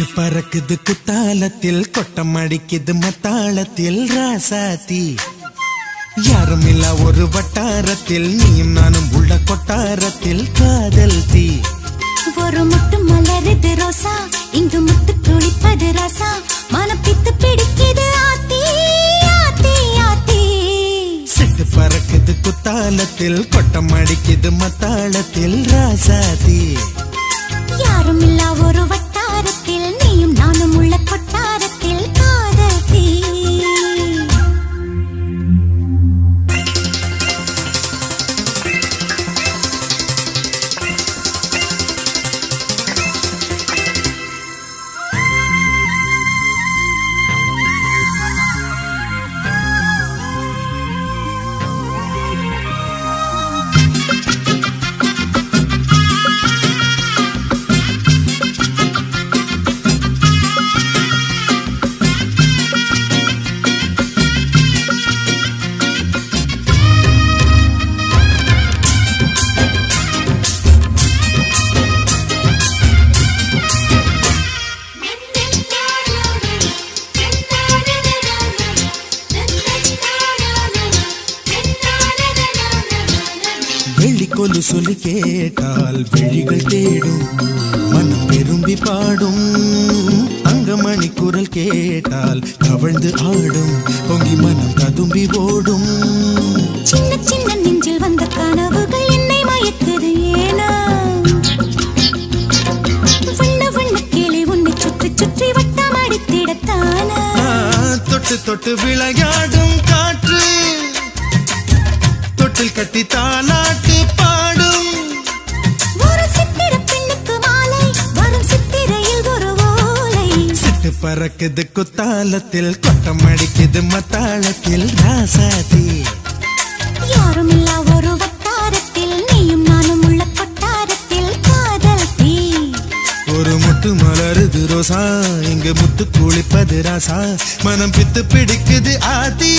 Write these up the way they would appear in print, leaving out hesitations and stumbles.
சிட்டு பறக்குது குத்தாலத்தில் கொட்டம் அடிக்குது மத்தாளத்தில் ராசாத்தி யாரும் இல்ல ஒரு வட்டாரத்தில் நீயும் நானும் உள்ள கொட்டாரத்தில் காதல் தீ ஒரு முட்டு மலருது ரோசா இங்கு முட்டு துளிப்பது ராசா மனம் பித்து பிடிக்குது ஆத்தி ஆத்தி ஆத்தி சிட்டு பறக்குது குத்தாலத்தில் கொட்டம் அடிக்குது மத்தாளத்தில் ராசாத்தி யாரும் இல்ல ஒரு வட்டாரத்தில் நீயும் நானும் உள்ள கொட்டாரத்தில் காதல் தீ கொலு சொல்லி கேட்டால் விழிகள் தேடும் மனம் விரும்பி பாடும் அங்கமணி குரல் கேட்டால் கவழ்ந்து ஆடும் பொங்கி மனம் கதும்பி ஓடும் சின்ன சின்ன நெஞ்சில் வந்த கனவுகள் என்னை மயக்குது ஏனா வண்ண வண்ண கிளி உன்னை சுற்றி சுற்றி வட்டம் அடித்திடத்தானா தொட்டு தொட்டு விளையாடும் காற்று தொட்டில் கட்டி தாலாட்டு பாடும் ஒரு சித்திர பெண்ணுக்கு மாலை வரும் சித்திரையில் ஒரு ஓலை சிட்டு பறக்குது குத்தாலத்தில் கொட்டம் அடிக்குது மத்தாளத்தில் ராசாதி யாரும் இல்ல ஒரு வட்டாரத்தில் நீயும் நானும் உள்ள கொட்டாரத்தில் காதல் தீ ஒரு முட்டு மலருது ரோசா இங்கு முத்து குளிப்பது ராசா மனம் பித்து பிடிக்குது ஆதி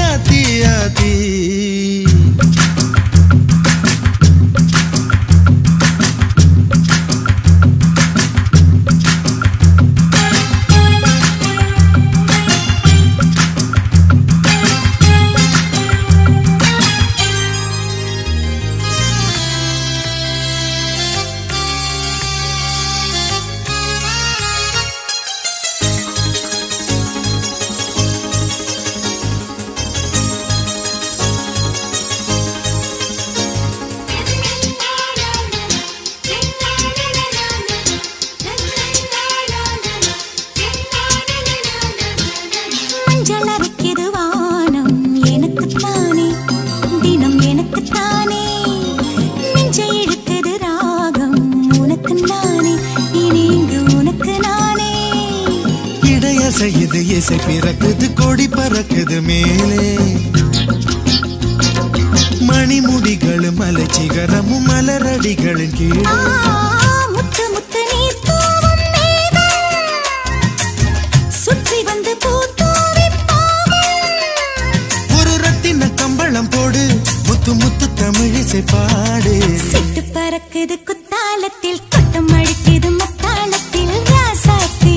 ஆதி ஆதி செய்யுது இசை பிறக்குது கொடி பறக்குது மேலே மணிமுடிகள் மலை சிகரமும் மலரடிகளின் கீழே முத்து முத்து நீர் தூவும் மேகம் சுற்றி வந்து பூத்தூவி ஒரு ரத்தின கம்பளம் போடு முத்து முத்து தமிழிசை பாடு சிட்டு பறக்குது குத்தாலத்தில் கொட்டம் அடிக்குது மத்தாளத்தில் ராசாத்தி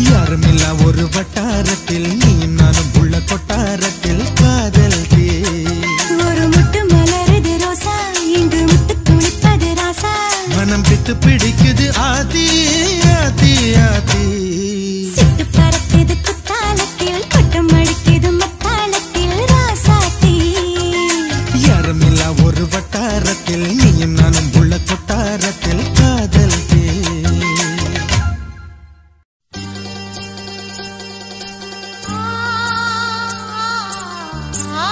யாரும் இல்ல ஒரு வட்டாரத்தில் நீயும் நானும் உள்ள கொட்டாரத்தில் காதல் தீ ஒரு முட்டு மலருது ரோசா இங்கு முட்டு துளிப்பது ராசா மனம் பித்து பிடிக்குது ஆதி ஆதி ஆதி சிட்டு பறக்குது குத்தாலத்தில் கொட்டம் அடிக்குது மத்தாளத்தில் ராசாத்தி யாரும் இல்ல ஒரு வட்டாரத்தில் நீயும் நானும் உள்ள கொட்டாரத்தில் காதல் தீ ஆ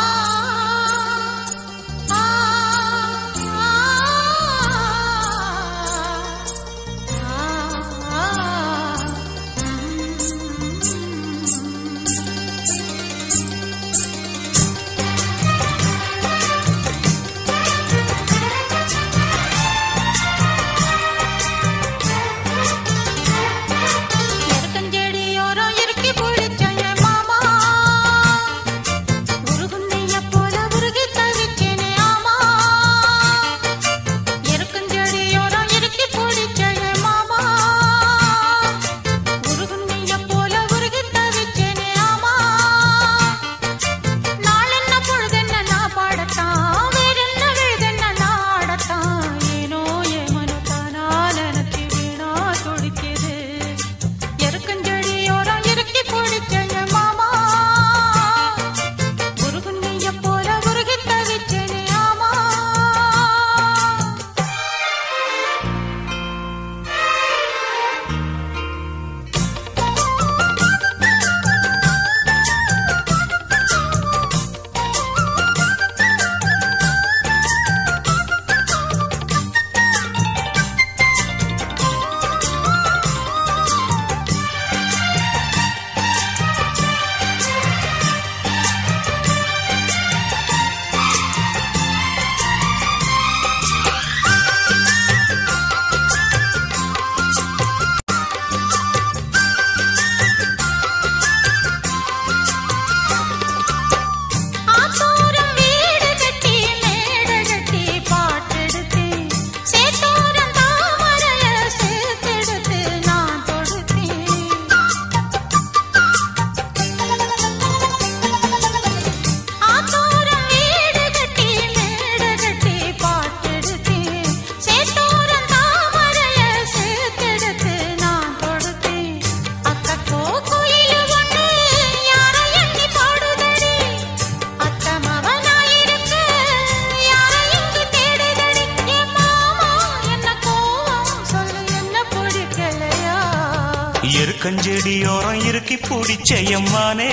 எருக்கஞ்செடியோரம் இறுக்கி பிடிச்சையம்மானே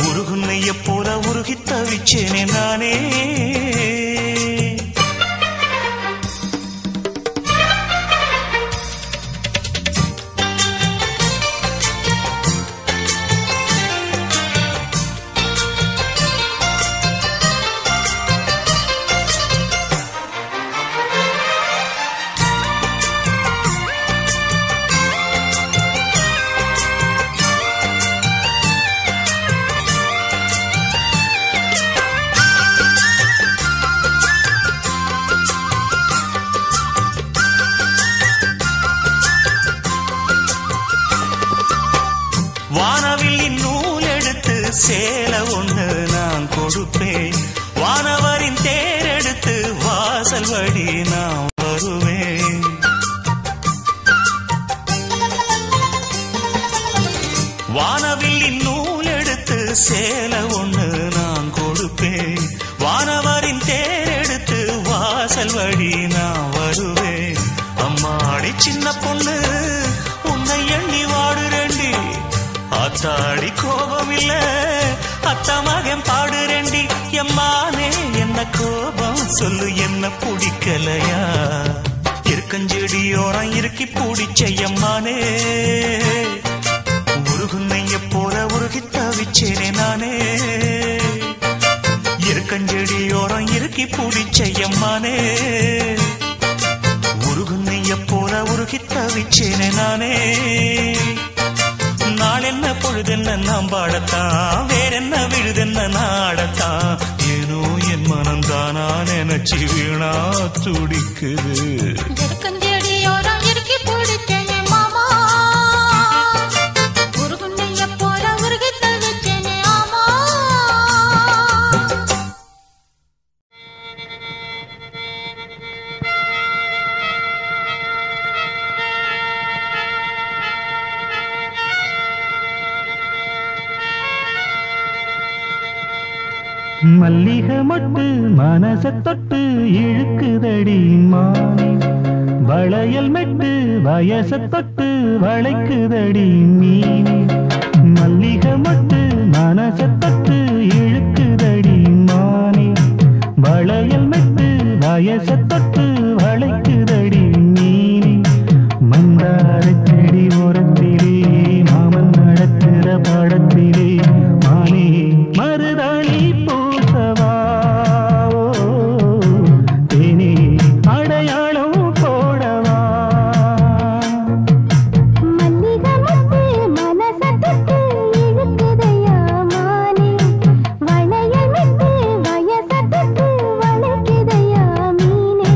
உருகுன்னைய போல உருகி தவிச்சேனே நானே வானவில்லின் நூல் எடுத்து சேலை ஒண்ணு நான் கொடுப்பேன் வானவரின் தேரெடுத்து வாசல் வழி நான் வருவேன் வானவில்லின் நூல் எடுத்து சேலை ஒண்ணு நான் கொடுப்பேன் வானவரின் தேரெடுத்து வாசல் வழி நான் வருவேன் அம்மாடி சின்ன பொண்ணு உன்னை எண்ணி வாடுறேண்டி அத்தாடி கோபம் இல்ல அத்தா மகன் பாடுறேண்டி எம்மானே என்ன கோபம் சொல்லு என்ன பிடிக்கலையா இருக்கஞ்செடியோரம் இறுக்கி பிடிச்சையம்மானே உருகுன்னைய போல உருகி தவிச்சேனே நானே இருக்கஞ்செடியோரம் இறுக்கி பிடிச்சையம்மானே உருகுன்னைய போல உருகி தவிச்சேனே நானே நாள் என்ன பொழுதென்ன நாம் பாடத்தான் வேறென்ன விழுதென்ன நாடத்தான் ஏனோ என் மனம் தானா நினைச்சு வீணா துடிக்குது மல்லிகை மொட்டு மனச தொட்டு இழுக்குதடி மானே வளையல் மெட்டு வயச தொட்டு வளைக்குதடி மீனே மல்லிகை மொட்டு மனச தொட்டு இழுக்குதடி மானே வளையல் மெட்டு வயச தொட்டு வளைக்குதடி மீனே மந்தார செடி ஓரத்திலே மாமன் நடக்கிற படத்திலே மானே மருதாணி பூசவா தேனே அடையாளம் போடவா மல்லிகை மொட்டு மனச தொட்டு இழுக்குதையா மானே வளையல் மெட்டு வயச தொட்டு வளைக்குதையா மீனே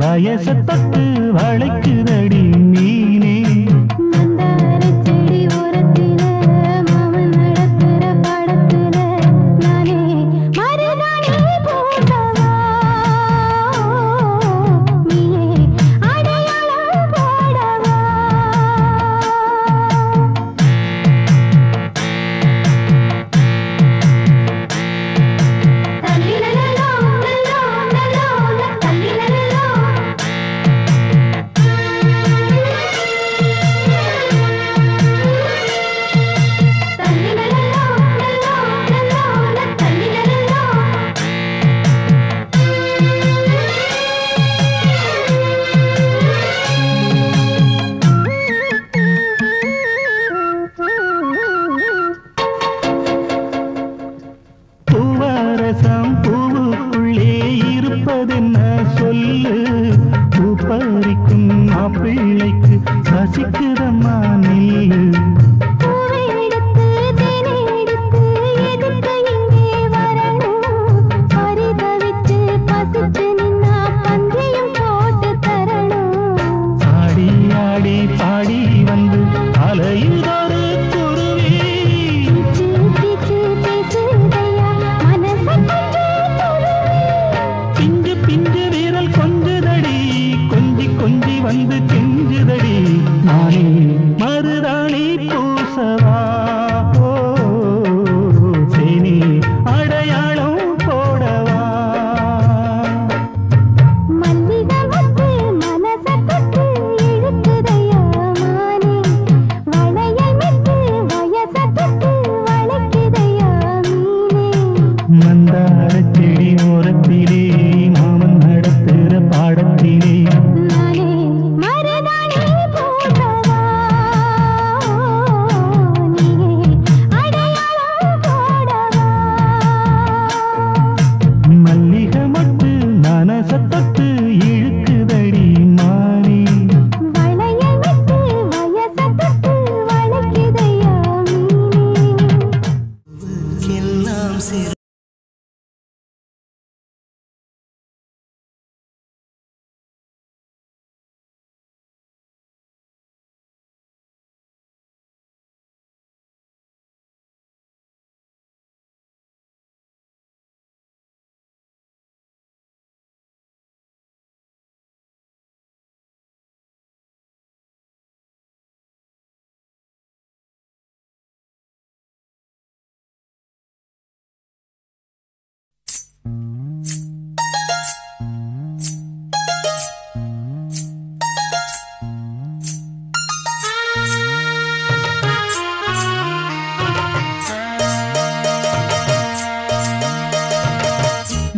வயசத்தட்டு வளைக்குதடி மீனே மந்தாரச்செடி ஓரத்தில மாமன் நடக்கிற படத்துல நானே மருதாணி பூசவா நீயே அடையாளம் போடவா ஓரத்திலே மாமன் நடத்துற பாடத்திலே மல்லிகை மட்டு மனசத்தொட்டு இழுக்குதடி மானே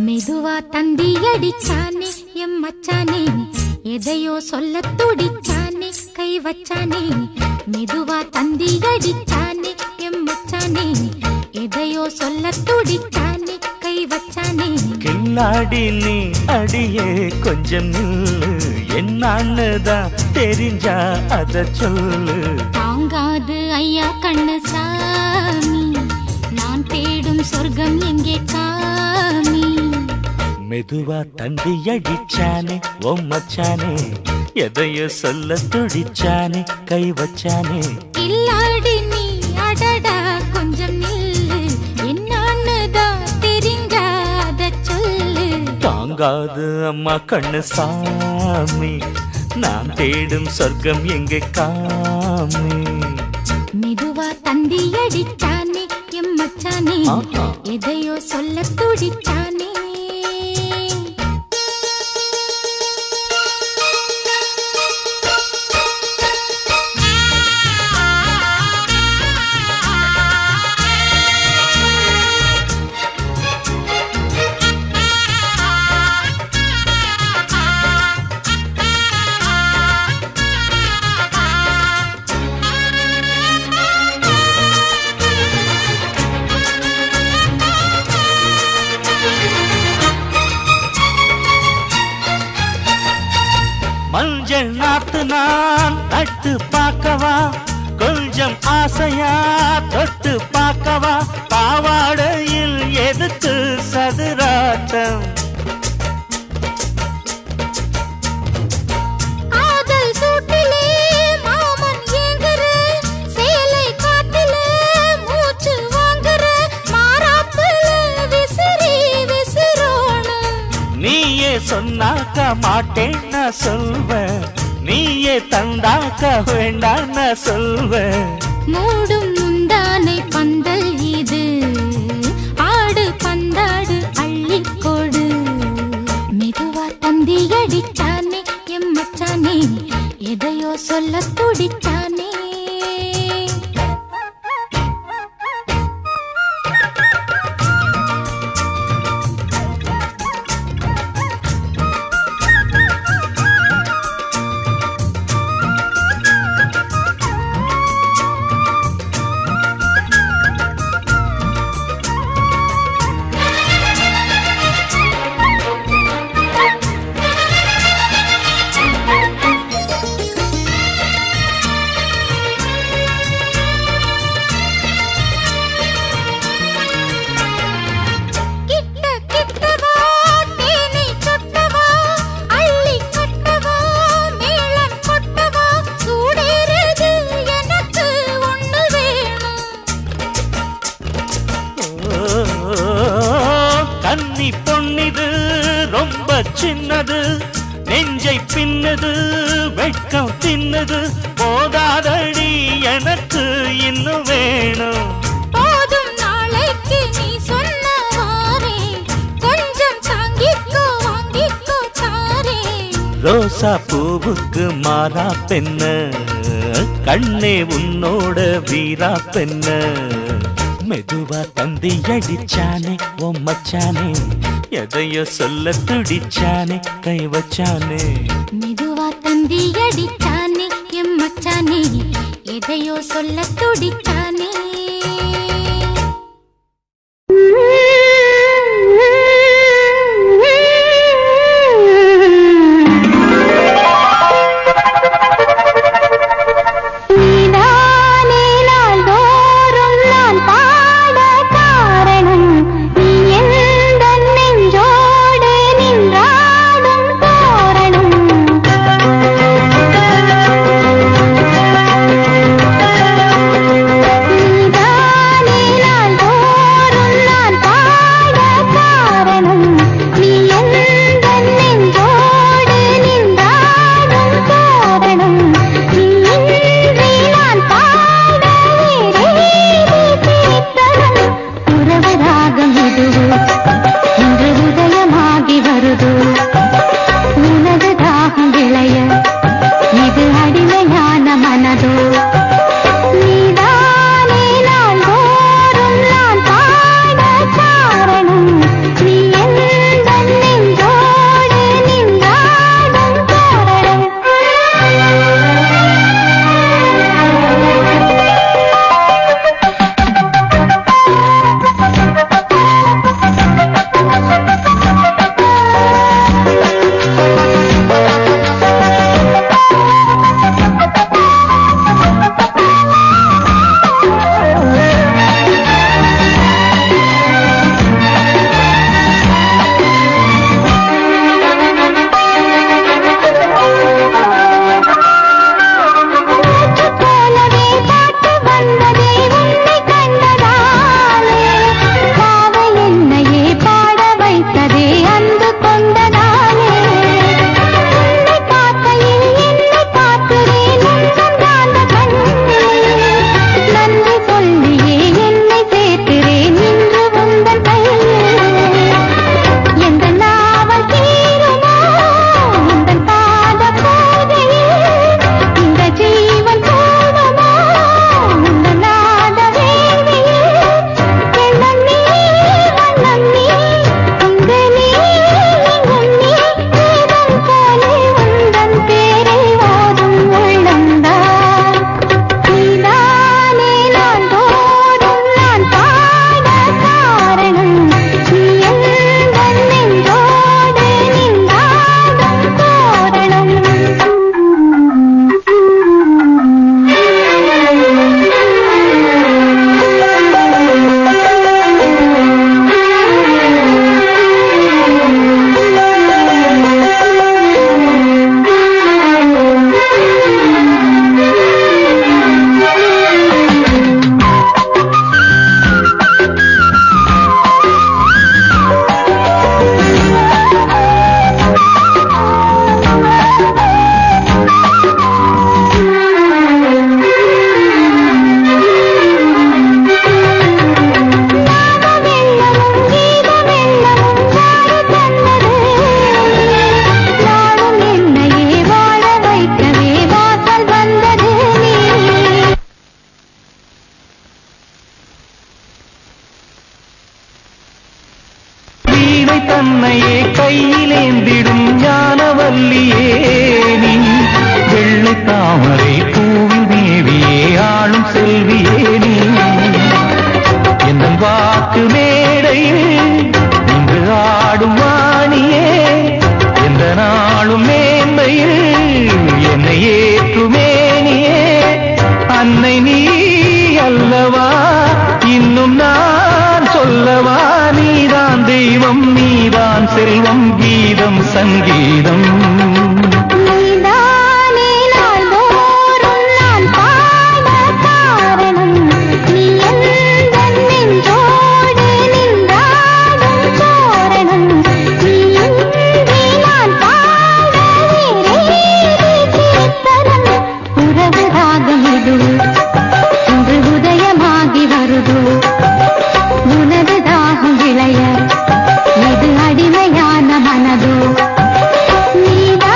மெதுவா தந்தி அடிச்சானே எம் மச்சானே எதையோ சொல்ல துடிச்சானே கை வச்சானே மெதுவா தந்தி அடிச்சானே எம் மச்சானே எதையோ சொல்ல துடிச்சானே கை வச்சானே கில்லாடி நீ அடியே கொஞ்சம் நில்லு என்னன்னுதான் தெரிஞ்சா அத சொல்லு தாங்காது ஐயா கண்ணு சாமி நான் தேடும் சொர்க்கம் எங்கே காமி மெதுவா தந்தி அடிச்சானே ஓ மச்சானே எதையோ சொல்ல துடிச்சானே கை வச்சானே இல்லாடி நீ அடடா கொஞ்சம் நில்லு என்னன்னுதான் தெரிஞ்சாத சொல்லு தாங்காது அம்மா கண்ணு சாமி நான் தேடும் சொர்க்கம் எங்கே காமி மெதுவா தந்தி அடிச்சானே எம் மச்சானே எதையோ சொல்ல துடிச்சானே மஞ்சள் நாத்து நான் நட்டு பார்க்கவா கொஞ்சம் ஆசையா தொட்டு பார்க்கவா பாவாடையில் எதுக்கு சதுராட்டம் காதல் சூட்டிலே மாமன் ஏங்குற சேலை காட்டில மூச்சு வாங்குற மாறாப்புல விசிறி விசிறோணும் நீயே சொன்னாக்க மாட்டேன் நான் சொல்வேன் நீயே தந்தாக்க வேண்டாம் நான் சொல்வேன் மூடும் முந்தானை பந்தல் இது ஆடு பந்தாடு அள்ளிக்கோடு மெதுவா தந்தி அடிச்சானே எம் மச்சானே எதையோ சொல்ல துடிச்சானே கன்னி பொன்னிது ரொம்ப சின்னது நெஞ்சை பின்னது வெட்கம் தின்னது போதாதடி எனக்கு இன்னும் வேணும் போதும் நாளைக்கு நீ சொன்னவாரே கொஞ்சம் தாங்கிக்கோ வாங்கிக்கோ தாரே ரோசா பூவுக்கு மாறா பெண்ண கண்ணே உன்னோட வீரா பெண்ண மெதுவா தந்தி அடிச்சானே ஓ மச்சானே எதையோ சொல்ல துடிச்சானே கை வச்சானே மெதுவா தந்தி அடிச்சானே எம் மச்சானே எதையோ சொல்ல துடிச்சானே தன்னையே கையிலேந்திடும் ஞானவல்லியே நீ வெள்ளை தாமரை பூவில் தேவியே ஆளும் செல்வியே நீ என் வாக்கு மேடையில் இன்று ஆடும் வாணியே எந்த நாளும் மேன்மையில் என்னை ஏற்றுமேனியே அன்னை நீ அல்லவா இன்னும் நான் சொல்லவா நீதான் தெய்வம் நீதான் செல்வம் கீதம் சங்கீதம் இது அடிமையான மனதோ நீதான்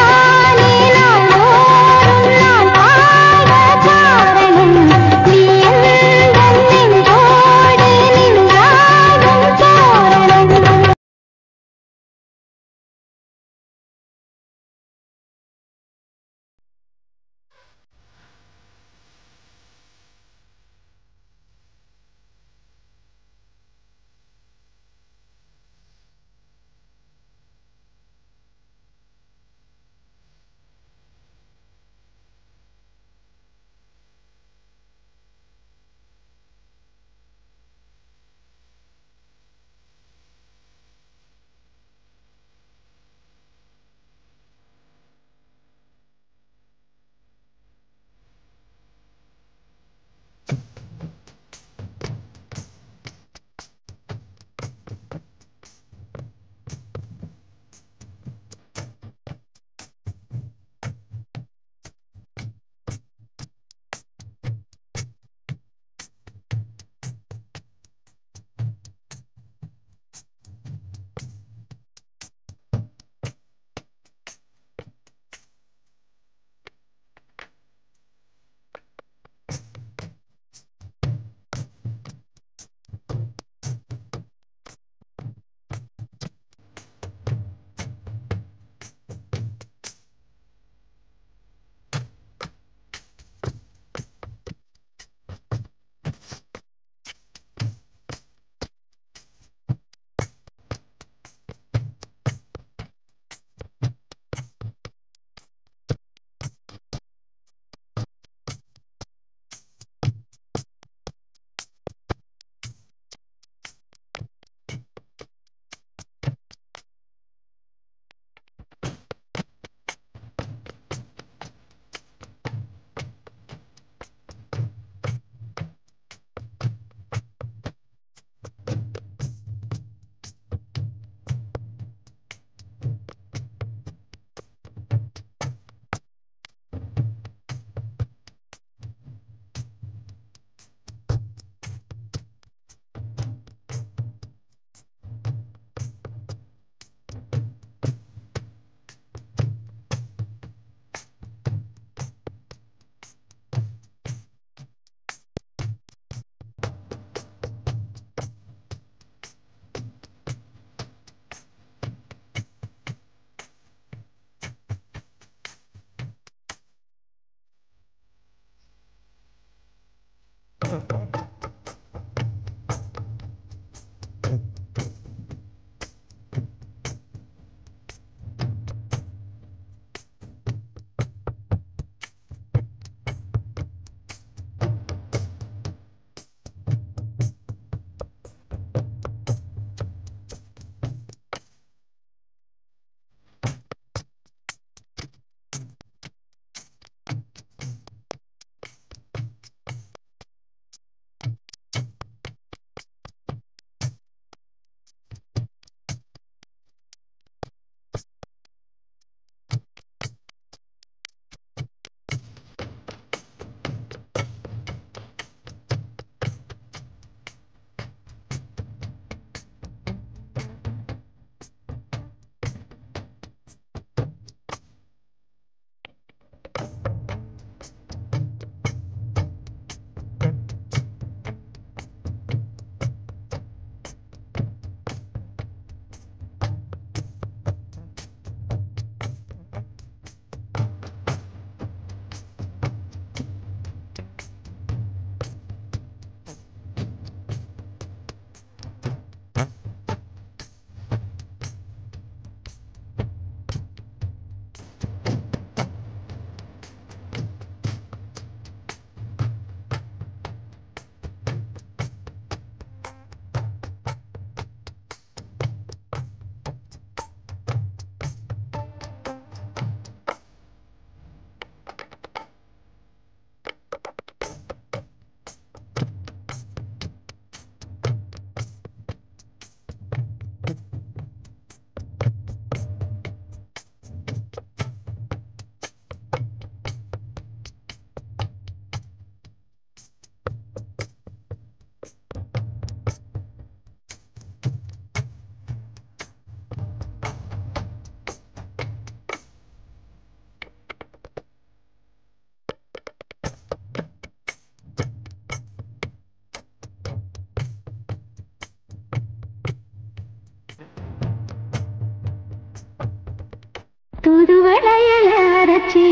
தூதுவளையல அரைச்சி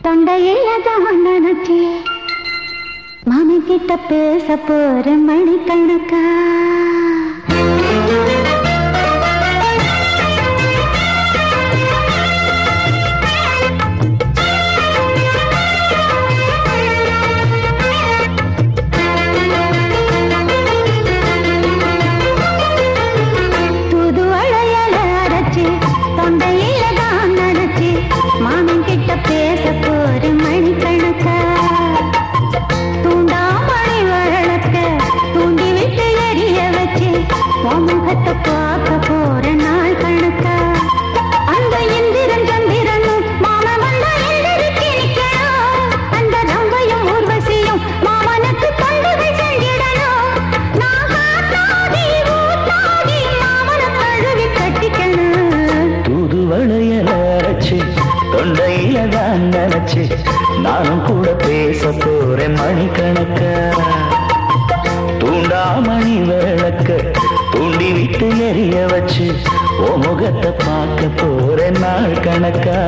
தொண்டையில தான் நினைச்சி மாமன் கிட்ட பேச போற மணிக்கணக்கா தூதுவளையல அரைச்சி தொண்டையில தான் நினைச்சி மாமன் கிட்ட பேச போற மணிக்கணக்கா தூண்டாமணி வழக்க தூண்டி விட்டு எரிய வச்சு முகத்தை பார்க்க போற நாள் கணக்கா அந்த இந்திரன் சந்திரனும் மாமன் வந்த எந்திரிச்சு நிக்கணும் அந்த ரம்பையும் ஊர்வசியும் மாமனுக்கு தொண்டுகள் செஞ்சிடணும் நான் காத்தாடி ஊத்தாடி மாமனை கழுவி கட்டிக்கணும் தூதுவளையல அரைச்சு தொண்டையில தான் நினைச்சு நானும் கூட பேச போறேன் மணிக்கணக்கா தூண்டாமணி விளக்க தூண்டி விட்டு எரிய வச்சு ஓ முகத்தை பார்க்க போறேன் நாள் கணக்கா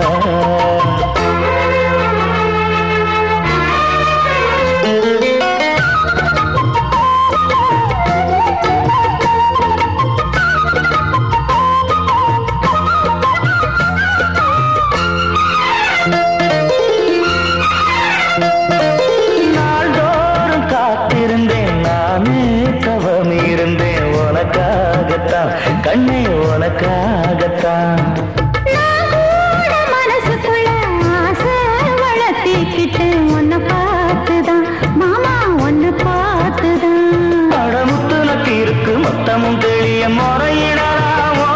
நாள்தோறும் காத்திருந்தேன் நானே தவம் இருந்தேன் உனக்காகத்தான் கண்ணே உனக்காகத்தான் மனசுக்குள்ள ஆசை வளர்த்திக்கிட்டு உன்னை பார்த்துதான் மாமா உன்னை பார்த்துதான் அடமுத்து நக்கு இருக்கு மொத்தமும் தெளிய முறையிடலாமோ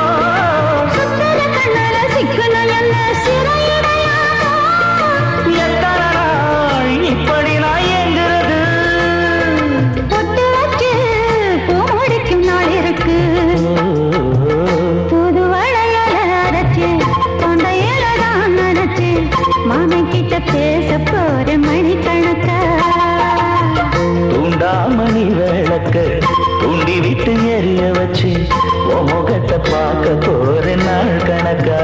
சுத்தர கண்ணல சிக்கணும் என்ன சிறையிடையாமோ எத்தனை நாள் இப்படி நான் ஏங்குறது பொட்டு வச்சு பூ முடிக்கும் நாள் இருக்கு தூதுவளையல அரைச்சு தொண்டையில தான் நினைச்சு மாமன் கிட்ட பேச போற மணிக்கணக்கா தூண்டாமணி விளக்க தூண்டி விட்டு எரிய வச்சு உன் முகத்தை பார்க்க போற நாள் கணக்கா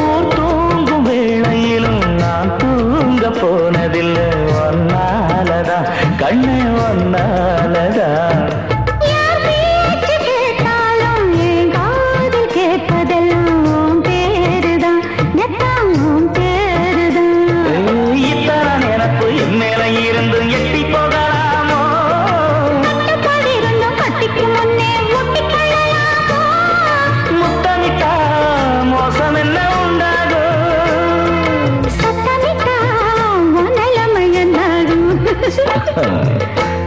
ஊர் தூங்கும் வேளையிலும் நான் தூங்க போனதில்லை ஒன்னாலதான் கண்ணே ஒன்னாலதான் யார் பேச்சு கேட்டாலும் என் காதில் கேட்பதெல்லாம் உன் பேருதான் நெத்தம் உன் பேருதான் இத்தனை நினப்பு என் மேல இருந்து எட்டி போகலாமோ கட்டுப்பாடு இருந்தும் கட்டிக்கு முன்னே முட்டிக்கொள்ளலாமோ முத்தமிட்டா மோசம் என்ன உண்டாகும் சத்தமிட்டா உன் நிலைமை என்னாகும்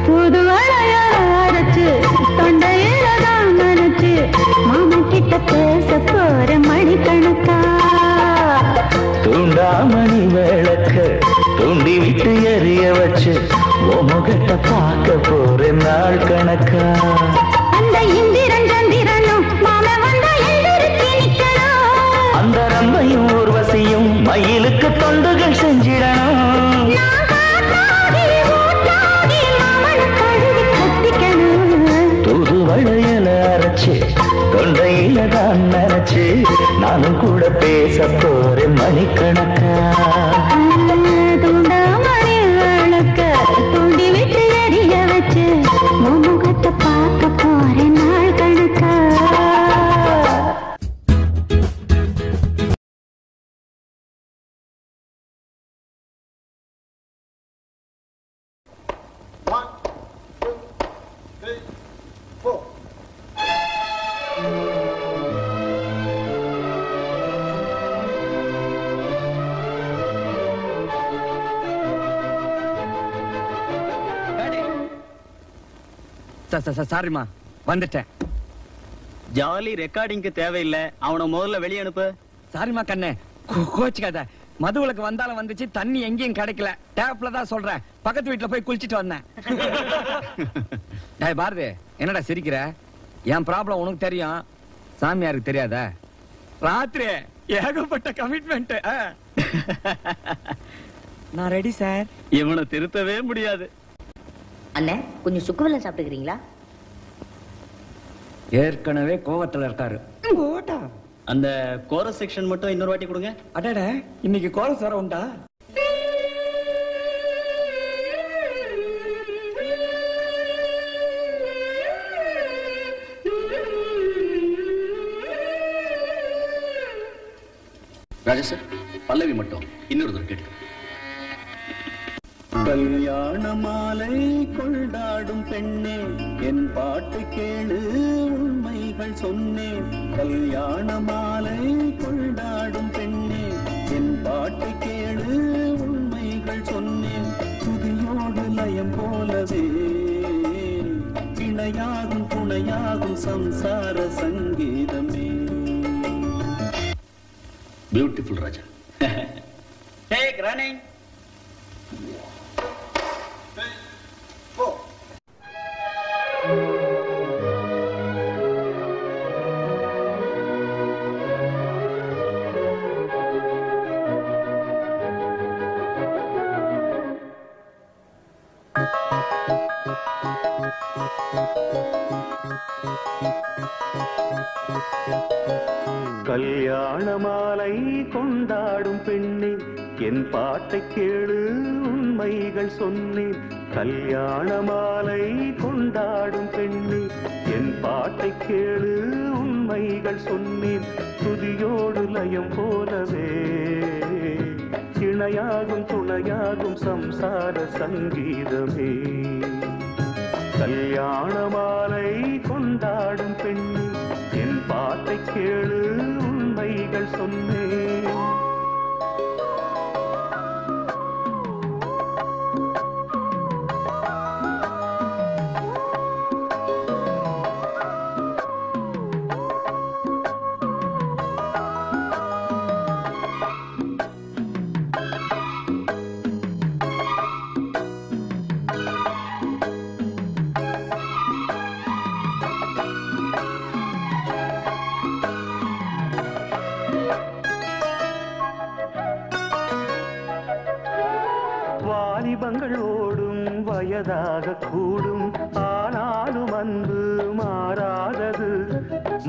புதுவளைய அரைச்சு தொண்டையில தான் நினைச்சு மாமன் கிட்ட பேச போற மணிக்கணக்கா தூண்டாமணி விளக்க தூண்டி விட்டு எரிய வச்சு உன் முகத்தை பார்க்க போற நாள் கணக்கா அந்த இந்திரன் சந்திரனும் மாமன் வந்த எந்திரிச்சு நிக்கணும் அந்த ரம்பையும் ஊர்வசியும் மயிலுக்கு தொண்டுகள் செஞ்சிடணும் நான் காத்தாடி ஊத்தாடி மாமனை கழுவி கட்டிக்கணும் தூதுவளையல அரைச்சு தொண்டையில தான் நினைச்சு நானும் கூட பேச போறேன் மணிக்கணக்கா தூண்டாமணி விளக்க தூண்டி விட்டு எரிய வச்சு உன் முகத்தை பார்க்க போற நாள் கணக்கா சாரிம்மா வந்துட்டேன். ஜாலி ரெக்கார்டிங்க்கு தேவையில்லை, அவனை முதல்ல வெளியே அனுப்பு. சாரிம்மா கண்ணே, கோச்சுக்காத. மதுவிலக்கு வந்தாலும் வந்துச்சு, தண்ணி எங்கேயும் கிடைக்கல. டேப்ல தான் சொல்றேன், பக்கத்து வீட்டுல போய் குளிச்சிட்டு வந்தேன். டேய் பாரதி, என்னடா சிரிக்கிற? என் ப்ராப்ளம் உனக்கு தெரியும், சாமியாருக்கு தெரியாத? ராத்திரி ஏகப்பட்ட கமிட்மெண்ட். நான் ரெடி சார். இவனை திருத்தவே முடியாது. அண்ணே, கொஞ்சம் சுக்குவெல்லாம் சாப்பிட்டுக்கிறீங்களா? ஏற்கனவே கோவத்துல இருக்காரு. அந்த கோரஸ் செக்ஷன் மட்டும் இன்னொரு வாட்டி கொடுங்க. அடட, இன்னைக்கு கோரஸ் வர உண்டா? ராஜா சார், பல்லவி மட்டும் இன்னொரு தடவை கேட்டு. கல்யாண மாலை கொண்டாடும் பெண்ணே, என் பாட்டு கேளு உண்மைகள் சொன்னேன். கல்யாண மாலை கொண்டாடும் பெண்ணே, என் பாட்டு கேளு உண்மைகள் சொன்னேன். துதியோடு லயம் போலவே இணையாகும் துணையாகும் சம்சார சங்கீதமே. பியூட்டிஃபுல் ராஜா. Take running. கல்யாண மாலை கொண்டாடும் பெண்ணே, என் பாட்டை கேளு உண்மைகள் சொன்னேன். கல்யாண மாலை கொண்டாடும் பெண்ணே, என் பாட்டை கேளு உண்மைகள் சொன்னேன். துதியோடு லயம் போலவே இணையாகும் துணையாகும் சம்சார சங்கீதமே. கல்யாண மாலை கொண்டாடும் பெண்ணே, என் பாட்டை கேளு உண்மைகள் சொன்னேன். வாலிபங்கள் ஓடும் வயதாக கூடும், ஆனாலும் அன்பு மாறாதது.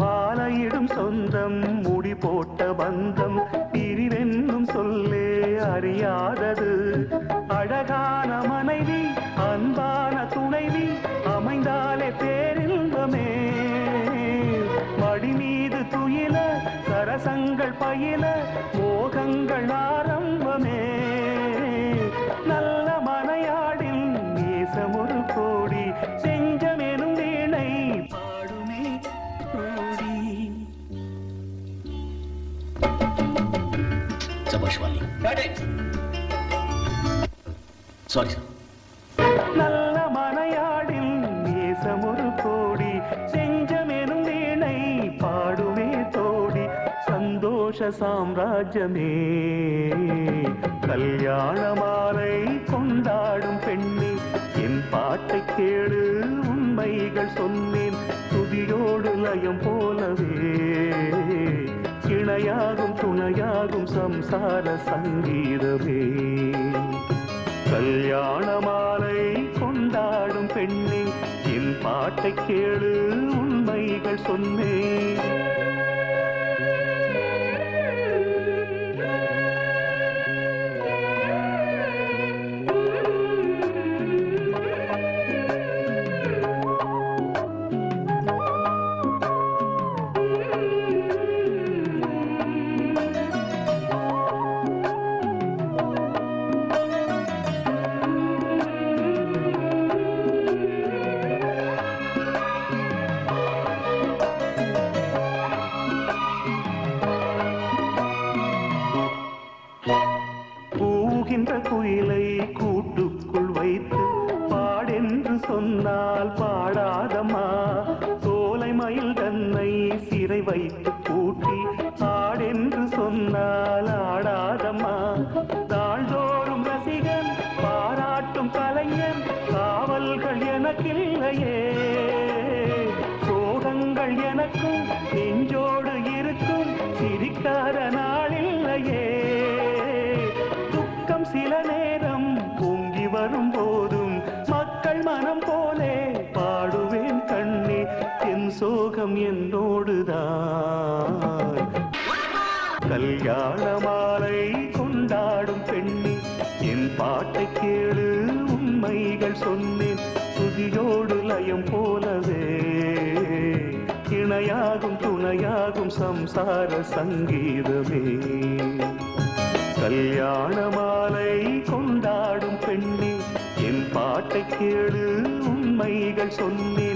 மாலையிடும் சொந்தம் முடி போட்ட பந்தம் பிரிவென்னும் சொல்லே அறியாதது. அழகான மனைவி அன்பான துணைவி அமைந்தாலே பேரின்பமே. மடி மீது துயில சரசங்கள் பயில மோகங்கள் ஆரம்பமே. நல்ல மனையாடில் நேசமொரு கோடி, செஞ்சமெனும் வீணை பாடுமே கோடி. சபாஷ்வாலி. Sorry sir. நல்ல மனையாடில் நேசமொரு கோடி, செஞ்சமெனும் வீணை பாடுமே தோடி. சந்தோஷ சாம்ராஜ்யமே கல்யாண மாலை கொண்டாடும் பெண்ணே, என் பாட்டை கேளு உண்மைகள் சொன்னேன். துதியோடு லயம் போலவே இணையாகும் துணையாகும் சம்சார சங்கீதமே. கல்யாண மாலை கொண்டாடும் பெண்ணே, என் பாட்டை கேளு உண்மைகள் சொன்னேன். இல்லையே, சோகங்கள் எனக்கும் நெஞ்சோடு இருக்கும், சிரிக்காத நாள் இல்லையே. துக்கம் சில நேரம் பொங்கி வரும் போதும் மக்கள் மனம் போலே பாடுவேன் கண்ணே, என் சோகம் என்னோடுதான். கல்யாண மாலை கொண்டாடும் பெண்ணே, என் பாட்டை கேளு, உண்மைகள் சொன்னேன், துதியோடு லயம் போலவே இணையாகும் துணையாகும் சம்சார சங்கீதமே. கல்யாண மாலை கொண்டாடும் பெண்ணே, என் பாட்டை கேளு, உண்மைகள் சொன்னேன்,